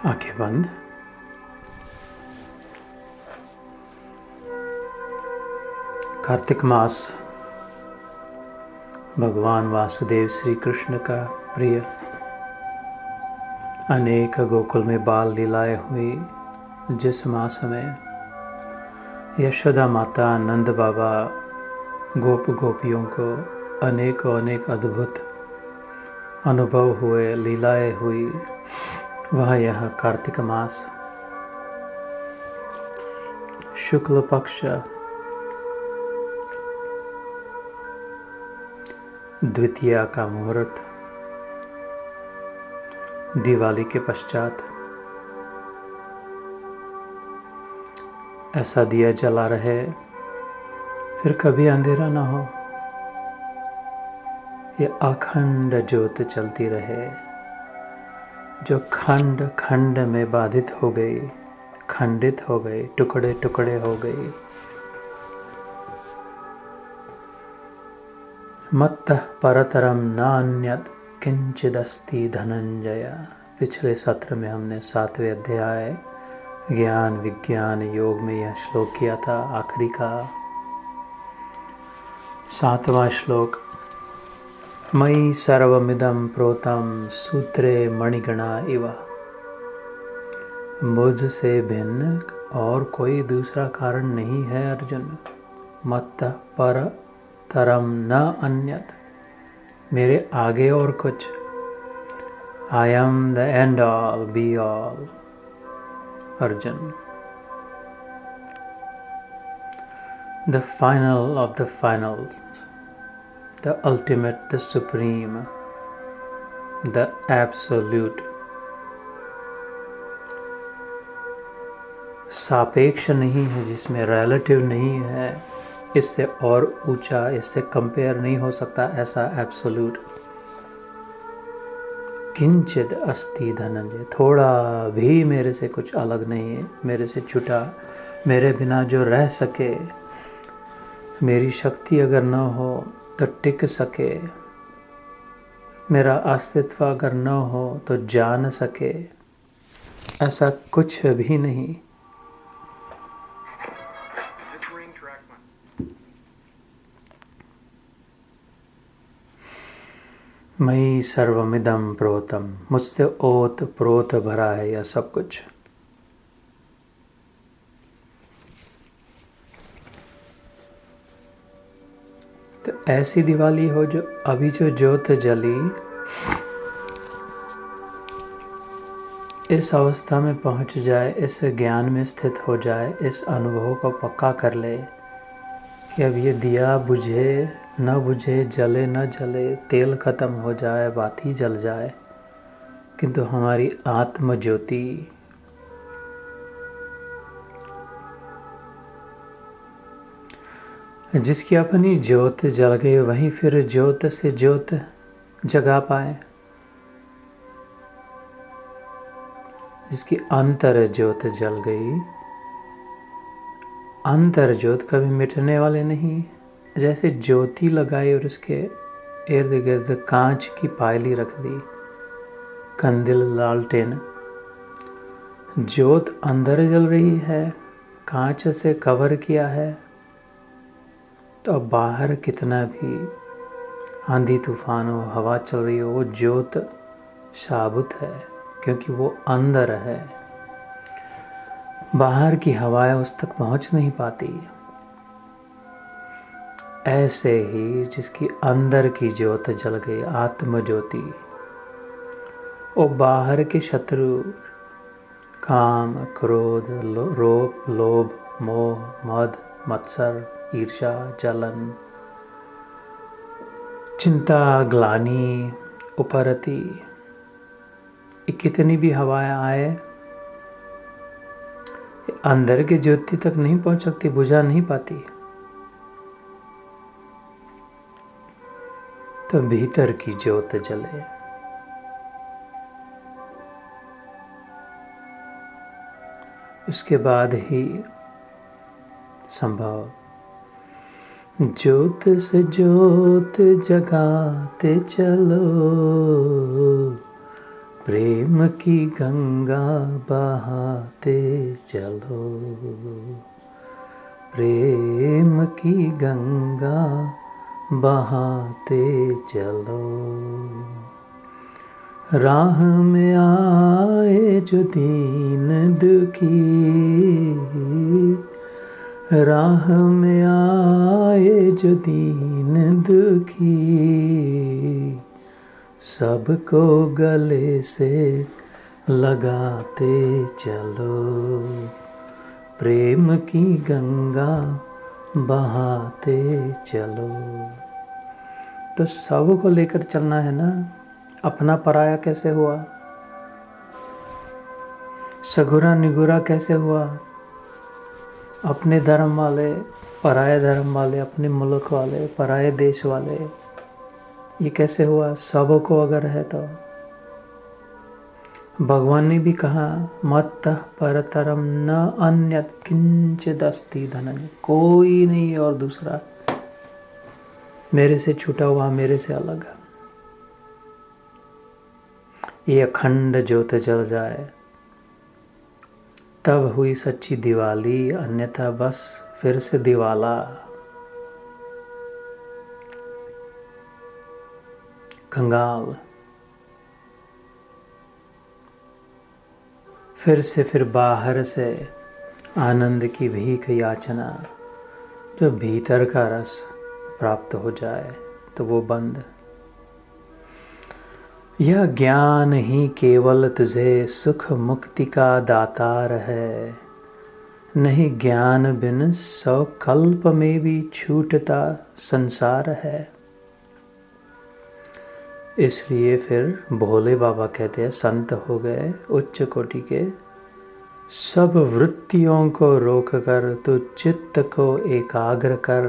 आंखें बंद। कार्तिक मास भगवान वासुदेव श्री कृष्ण का प्रिय, अनेक गोकुल में बाल लीलाएं हुई। जिस मास में यशोदा माता, नंद बाबा, गोप गोपियों को अनेक अद्भुत अनुभव हुए, लीलाएं हुई, वह यह कार्तिक मास शुक्ल पक्ष द्वितीया का मुहूर्त, दिवाली के पश्चात ऐसा दिया जला रहे, फिर कभी अंधेरा न हो, ये अखंड ज्योत चलती रहे, जो खंड खंड में बाधित हो गई, खंडित हो गई, टुकड़े टुकड़े हो गई। मत्तः परतरम नान्यत् किंचिदस्ति धनंजय। पिछले सत्र में हमने 7वें अध्याय ज्ञान विज्ञान योग में यह श्लोक किया था, आखिरी का 7वां श्लोक। मयि सर्वमिदं प्रोतं सूत्रे मणिगणा इव। मुझसे भिन्न और कोई दूसरा कारण नहीं है अर्जुन। मत्तः परतरम न अन्यत्, मेरे आगे और कुछ। I am the end all be all Arjun. The final of the finals, the ultimate, the supreme, the absolute। सापेक्ष नहीं है, जिसमें रिलेटिव नहीं है, इससे और ऊंचा, इससे कंपेयर नहीं हो सकता, ऐसा एब्सोल्यूट। किंचित अस्ति धनंजय, थोड़ा भी मेरे से कुछ अलग नहीं है, मेरे से छुटा, मेरे बिना जो रह सके, मेरी शक्ति अगर न हो तो टिक सके, मेरा अस्तित्व अगर न हो तो जान सके, ऐसा कुछ भी नहीं। मयि सर्वमिदं प्रोतं, मुझसे ओत प्रोत भरा है यह सब कुछ। तो ऐसी दिवाली हो जो अभी जो ज्योत जली, इस अवस्था में पहुंच जाए, इस ज्ञान में स्थित हो जाए, इस अनुभव को पक्का कर ले कि अब ये दिया बुझे न बुझे, जले न जले, तेल खत्म हो जाए, बाती जल जाए, किंतु हमारी आत्म ज्योति जिसकी अपनी ज्योत जल गई, वहीं फिर ज्योत से ज्योत जगा पाए। जिसकी अंतर ज्योत जल गई, अंतर ज्योत कभी मिटने वाले नहीं। जैसे ज्योति लगाई और उसके इर्द गिर्द कांच की पायली रख दी, कंदिल लालटेन, ज्योत अंदर जल रही है, कांच से कवर किया है, तो अब बाहर कितना भी आंधी तूफान हो, हवा चल रही हो, वो ज्योत शाबुत है, क्योंकि वो अंदर है। बाहर की हवाएं उस तक पहुंच नहीं पाती। ऐसे ही जिसकी अंदर की ज्योत जल गई, आत्म ज्योति, वो बाहर के शत्रु काम, क्रोध, लोभ, मोह, मद, मत्सर, ईर्ष्या, जलन, चिंता, ग्लानि, उपरति, कितनी भी हवाएं आए, अंदर की ज्योति तक नहीं पहुंच सकती, बुझा नहीं पाती। तो भीतर की ज्योत जले। उसके बाद ही संभव। ज्योत से ज्योत जगाते चलो, प्रेम की गंगा बहाते चलो, प्रेम की गंगा बहाते चलो। राह में आए जो दीन दुखी, राह में आए जो दीन दुखी, सबको गले से लगाते चलो, प्रेम की गंगा बहाते चलो। तो सबको लेकर चलना है ना। अपना पराया कैसे हुआ, सगुरा निगुरा कैसे हुआ, अपने धर्म वाले पराये धर्म वाले, अपने मुल्क वाले पराये देश वाले, ये कैसे हुआ? सबको अगर है तो भगवान ने भी कहा मत्तः परतरम न अन्यत् किंचित् अस्ति धनंजय, कोई नहीं है और दूसरा मेरे से छूटा हुआ, मेरे से अलग। ये अखंड ज्योत जल जाए तब हुई सच्ची दिवाली, अन्यथा बस फिर से दिवाला। कंगाल फिर बाहर से आनंद की भीख याचना, जो भीतर का रस प्राप्त हो जाए तो वो बंद। यह ज्ञान ही केवल तुझे सुख मुक्ति का दातार है, नहीं ज्ञान बिन 100 कल्प में भी छूटता संसार है। इसलिए फिर भोले बाबा कहते हैं संत हो गए उच्च कोटि के, सब वृत्तियों को रोक कर तू चित्त को एकाग्र कर,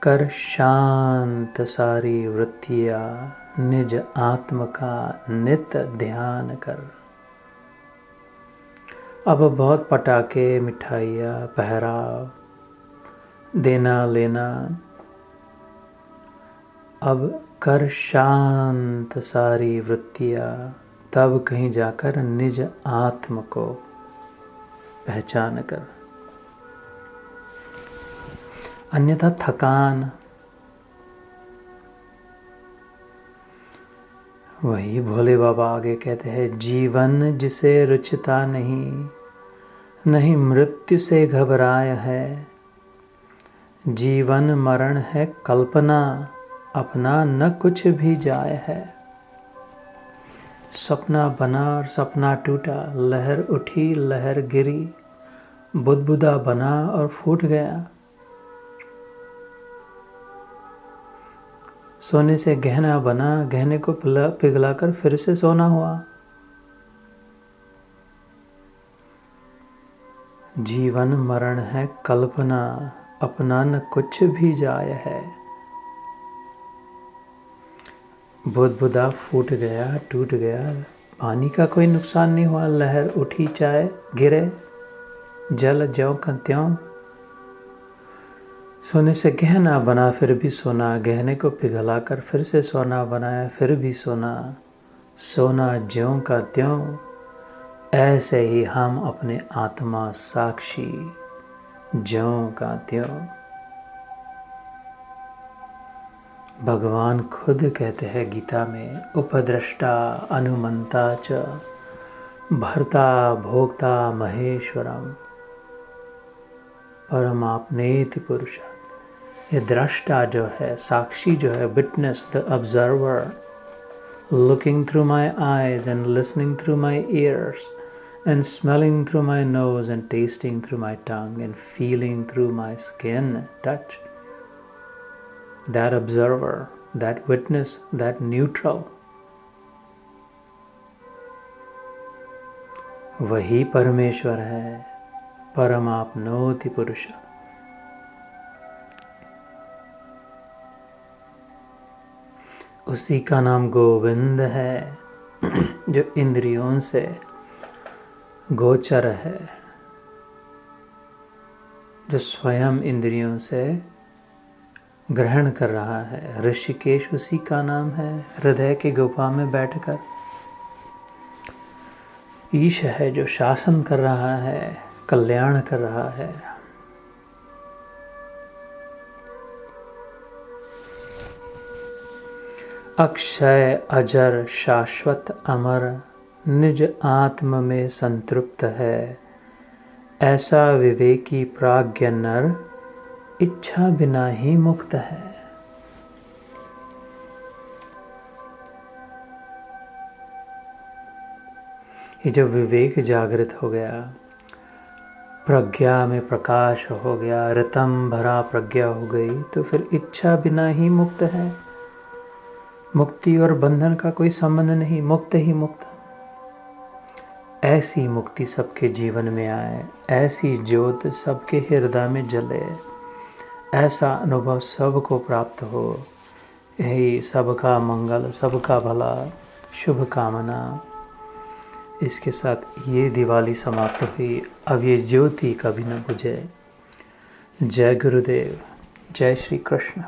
कर शांत सारी वृत्तियाँ, निज आत्म का नित ध्यान कर। अब बहुत पटाखे, मिठाइयाँ, पहराव, देना लेना, अब कर शांत सारी वृत्तियाँ, तब कहीं जाकर निज आत्म को पहचान कर। अन्यथा थकान, वही भोले बाबा आगे कहते हैं जीवन जिसे रुचता नहीं, नहीं मृत्यु से घबराया है, जीवन मरण है कल्पना, अपना न कुछ भी जाय है। सपना बना और सपना टूटा, लहर उठी लहर गिरी, बुदबुदा बना और फूट गया। सोने से गहना बना, गहने को पिघलाकर फिर से सोना हुआ। जीवन मरण है कल्पना, अपना न कुछ भी जाय है। बुदबुदा फूट गया, टूट गया, पानी का कोई नुकसान नहीं हुआ, लहर उठी चाहे गिरे, जल ज्यों का त्यों। सोने से गहना बना फिर भी सोना, गहने को पिघलाकर फिर से सोना बनाया फिर भी सोना, सोना ज्यों का त्यों। ऐसे ही हम अपने आत्मा साक्षी ज्यों का त्यों। भगवान खुद कहते हैं गीता में उपद्रष्टा अनुमंता च भर्ता भोक्ता महेश्वरम परमाप्नेति पुरुष। ये दृष्टा जो है, साक्षी जो है, witness, the observer, looking through my eyes and listening through my ears and smelling through my nose and tasting through my tongue and feeling through my skin, touch. That observer, that witness, that neutral, वही परमेश्वर है, परमाप्नोति पुरुष। उसी का नाम गोविंद है, जो इंद्रियों से गोचर है, जो स्वयं इंद्रियों से ग्रहण कर रहा है। ऋषिकेश उसी का नाम है, हृदय की गुफा में बैठकर ईश है जो शासन कर रहा है, कल्याण कर रहा है। अक्षय अजर शाश्वत अमर निज आत्म में संतृप्त है, ऐसा विवेकी प्राज्ञ नर इच्छा बिना ही मुक्त है। ये जब विवेक जागृत हो गया, प्रज्ञा में प्रकाश हो गया, रतम भरा प्रज्ञा हो गई, तो फिर इच्छा बिना ही मुक्त है। मुक्ति और बंधन का कोई संबंध नहीं, मुक्त ही मुक्त। ऐसी मुक्ति सबके जीवन में आए, ऐसी ज्योत सबके हृदय में जले, ऐसा अनुभव सबको प्राप्त हो। यही सबका मंगल, सबका भला, शुभ कामना। इसके साथ ये दिवाली समाप्त हुई। अब ये ज्योति कभी न बुझे। जय गुरुदेव, जय श्री कृष्ण।